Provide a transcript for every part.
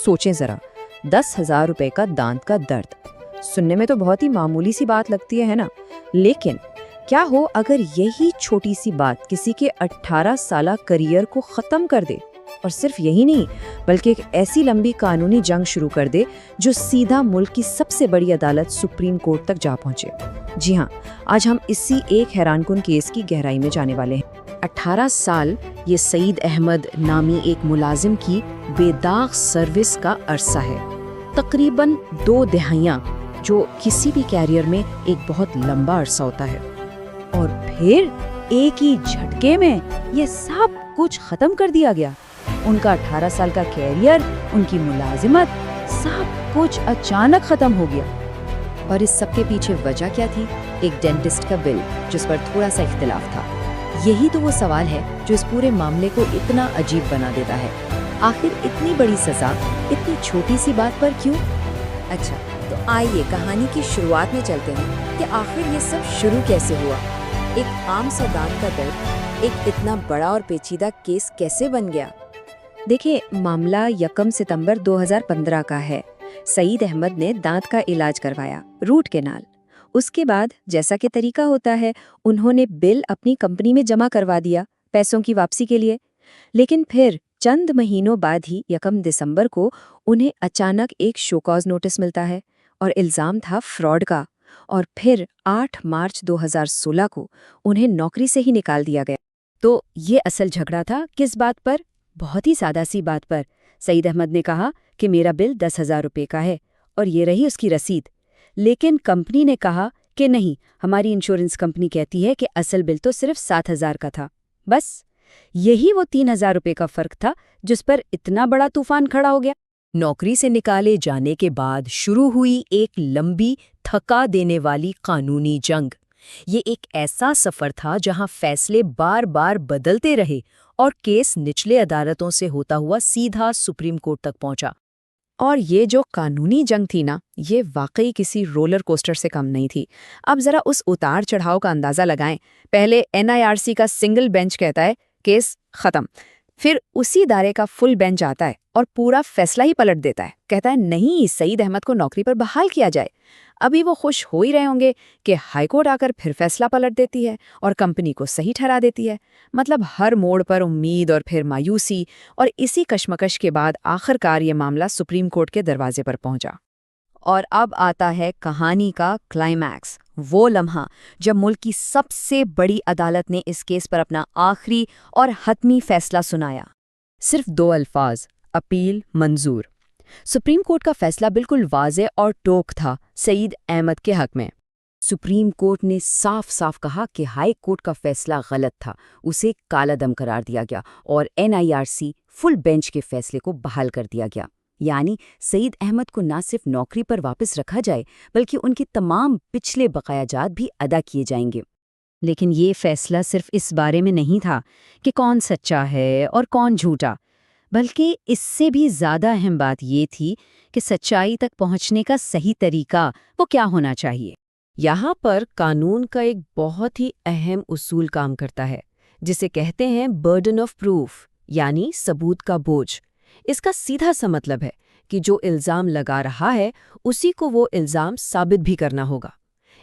सोचें जरा, 10,000 रुपए का दांत का दर्द। सुनने में तो बहुत ही मामूली सी बात लगती है ना? लेकिन क्या हो अगर यही छोटी सी बात किसी के 18 साला करियर को खत्म कर दे? और सिर्फ यही नहीं, बल्कि एक ऐसी लंबी कानूनी जंग शुरू कर दे जो सीधा मुल्क की सबसे बड़ी अदालत सुप्रीम कोर्ट तक जा पहुंचे। जी हाँ, आज हम इसी एक हैरानकुन केस की गहराई में जाने वाले हैं। 18 साल ये सईद अहमद नामी एक मुलाजिम की बेदाग सर्विस का अरसा है। तकरीबन 2 दहाइयां, जो किसी भी कैरियर में एक बहुत लंबा अरसा होता है। और फिर एक ही झटके में ये सब कुछ खत्म कर दिया गया। उनका 18 साल का कैरियर, उनकी मुलाजिमत, सब कुछ अचानक खत्म हो गया। और इस सब के पीछे वजह क्या थी? एक डेंटिस्ट का बिल जिस पर थोड़ा सा इख्तिलाफ था। यही तो वो सवाल है जो इस पूरे मामले को इतना अजीब बना देता है। आखिर इतनी बड़ी सजा इतनी छोटी सी बात पर क्यों? अच्छा, तो आइए कहानी की शुरुआत में चलते हैं कि आखिर ये सब शुरू कैसे हुआ। एक आम सा दांत का दर्द एक इतना बड़ा और पेचीदा केस कैसे बन गया? देखिए, मामला 1 सितंबर 2015 का है। सईद अहमद ने दांत का इलाज करवाया, रूट कैनाल। उसके बाद जैसा कि तरीका होता है, उन्होंने बिल अपनी कंपनी में जमा करवा दिया पैसों की वापसी के लिए। लेकिन फिर चंद महीनों बाद ही 1 दिसंबर को उन्हें अचानक एक शो कॉज नोटिस मिलता है और इल्जाम था फ्रॉड का। और फिर 8 मार्च 2016 को उन्हें नौकरी से ही निकाल दिया गया। तो ये असल झगड़ा था किस बात पर? बहुत ही सादा सी बात पर। सईद अहमद ने कहा कि मेरा बिल 10,000 रुपये का है और ये रही उसकी रसीद। लेकिन कंपनी ने कहा कि नहीं, हमारी इंश्योरेंस कंपनी कहती है कि असल बिल तो सिर्फ 7,000 का था। बस यही वो 3,000 रुपये का फर्क था जिस पर इतना बड़ा तूफान खड़ा हो गया। नौकरी से निकाले जाने के बाद शुरू हुई एक लंबी, थका देने वाली कानूनी जंग। ये एक ऐसा सफर था जहां फैसले बार बार बदलते रहे और केस निचले अदालतों से होता हुआ सीधा सुप्रीम कोर्ट तक पहुंचा। और ये जो कानूनी जंग थी ना, ये वाकई किसी रोलर कोस्टर से कम नहीं थी। अब जरा उस उतार चढ़ाव का अंदाजा लगाएं। पहले NIRC का सिंगल बेंच कहता है केस खत्म, फिर उसी इदारे का फुल बेंच आता है और पूरा फैसला ही पलट देता है। कहता है नहीं, सईद अहमद को नौकरी पर बहाल किया जाए। अभी वो खुश हो ही रहे होंगे कि हाईकोर्ट आकर फिर फैसला पलट देती है और कंपनी को सही ठहरा देती है। मतलब हर मोड़ पर उम्मीद और फिर मायूसी, और इसी कश्मकश के बाद आखिरकार ये मामला सुप्रीम कोर्ट के दरवाजे पर पहुंचा। और अब आता है कहानी का क्लाइमैक्स, वो लम्हा जब मुल्क की सबसे बड़ी अदालत ने इस केस पर अपना आखिरी और हतमी फैसला सुनाया। सिर्फ 2 अल्फाज, अपील मंजूर। सुप्रीम कोर्ट का फैसला बिल्कुल वाज़ेह और टोक था सईद अहमद के हक में। सुप्रीम कोर्ट ने साफ साफ कहा कि हाई कोर्ट का फैसला गलत था, उसे कालादम करार दिया गया और NIRC फुल बेंच के फैसले को बहाल कर दिया गया। यानी सईद अहमद को न सिर्फ नौकरी पर वापस रखा जाए, बल्कि उनके तमाम पिछले बकायाजात भी अदा किए जाएंगे। लेकिन ये फैसला सिर्फ इस बारे में नहीं था कि कौन सच्चा है और कौन झूठा, बल्कि इससे भी ज़्यादा अहम बात ये थी कि सच्चाई तक पहुंचने का सही तरीका वो क्या होना चाहिए। यहाँ पर कानून का एक बहुत ही अहम उसूल काम करता है, जिसे कहते हैं बर्डन ऑफ प्रूफ, यानी सबूत का बोझ। इसका सीधा सा मतलब है कि जो इल्ज़ाम लगा रहा है उसी को वो इल्ज़ाम साबित भी करना होगा।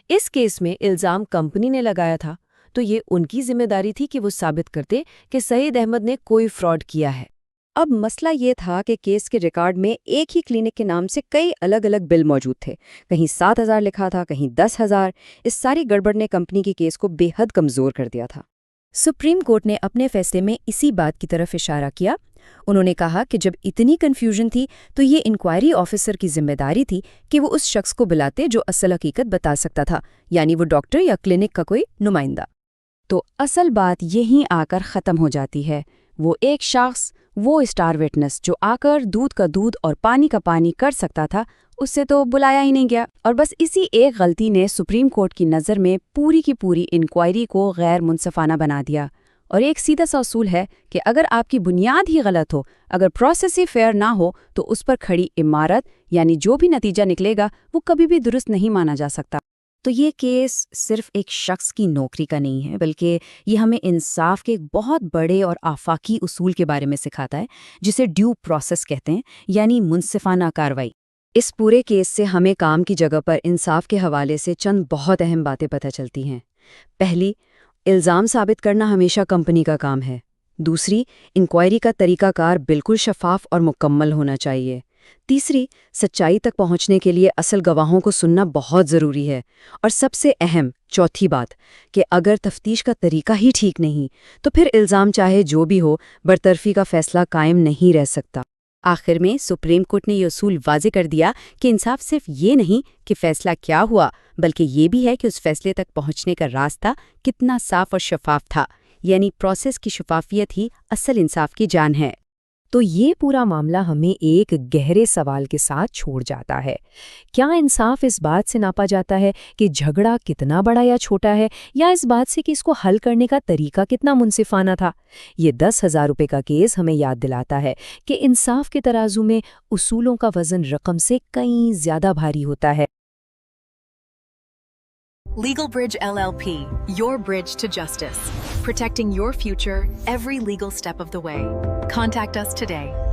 इस केस में इल्ज़ाम कंपनी ने लगाया था, तो ये उनकी जिम्मेदारी थी कि वो साबित करते कि सईद अहमद ने कोई फ्रॉड किया है। अब मसला ये था कि केस के रिकॉर्ड में एक ही क्लिनिक के नाम से कई अलग अलग बिल मौजूद थे। कहीं 7,000 लिखा था, कहीं 10,000। इस सारी गड़बड़ ने कंपनी के केस को बेहद कमज़ोर कर दिया था। सुप्रीम कोर्ट ने अपने फैसले में इसी बात की तरफ इशारा किया। उन्होंने कहा कि जब इतनी कन्फ्यूजन थी तो ये इंक्वायरी ऑफिसर की जिम्मेदारी थी कि वो उस शख्स को बुलाते जो असल हकीकत बता सकता था, यानी वो डॉक्टर या क्लिनिक का कोई नुमाइंदा। तो असल बात यहीं आकर ख़त्म हो जाती है। वो एक शख्स, वो स्टार विटनेस जो आकर दूध का दूध और पानी का पानी कर सकता था, उससे तो बुलाया ही नहीं गया। और बस इसी एक गलती ने सुप्रीम कोर्ट की नज़र में पूरी की पूरी इंक्वायरी को गैर मुनसफाना बना दिया। और एक सीधा सा उसूल है कि अगर आपकी बुनियाद ही गलत हो, अगर प्रोसेस ही फेयर ना हो, तो उस पर खड़ी इमारत यानी जो भी नतीजा निकलेगा वो कभी भी दुरुस्त नहीं माना जा सकता। تو یہ کیس صرف ایک شخص کی نوکری کا نہیں ہے، بلکہ یہ ہمیں انصاف کے ایک بہت بڑے اور آفاقی اصول کے بارے میں سکھاتا ہے، جسے ڈیو پروسیس کہتے ہیں، یعنی منصفانہ کارروائی۔ اس پورے کیس سے ہمیں کام کی جگہ پر انصاف کے حوالے سے چند بہت اہم باتیں پتہ چلتی ہیں۔ پہلی، الزام ثابت کرنا ہمیشہ کمپنی کا کام ہے۔ دوسری، انکوائری کا طریقہ کار بالکل شفاف اور مکمل ہونا چاہیے۔ تیسری، سچائی تک پہنچنے کے لیے اصل گواہوں کو سننا بہت ضروری ہے۔ اور سب سے اہم چوتھی بات کہ اگر تفتیش کا طریقہ ہی ٹھیک نہیں تو پھر الزام چاہے جو بھی ہو، برطرفی کا فیصلہ قائم نہیں رہ سکتا۔ آخر میں سپریم کورٹ نے یہ اصول واضح کر دیا کہ انصاف صرف یہ نہیں کہ فیصلہ کیا ہوا، بلکہ یہ بھی ہے کہ اس فیصلے تک پہنچنے کا راستہ کتنا صاف اور شفاف تھا، یعنی پروسیس کی شفافیت ہی اصل انصاف کی جان ہے۔ تو یہ پورا معاملہ ہمیں ایک گہرے سوال کے ساتھ چھوڑ جاتا ہے۔ کیا انصاف اس بات سے ناپا جاتا ہے کہ جھگڑا کتنا بڑا یا چھوٹا ہے، یا اس بات سے کہ اس کو حل کرنے کا طریقہ کتنا منصفانہ تھا؟ یہ 10,000 روپے کا کیس ہمیں یاد دلاتا ہے کہ انصاف کے ترازو میں اصولوں کا وزن رقم سے کہیں زیادہ بھاری ہوتا ہے۔ Legal Bridge LLP, your bridge to justice. Protecting your future every legal step of the way. Contact us today.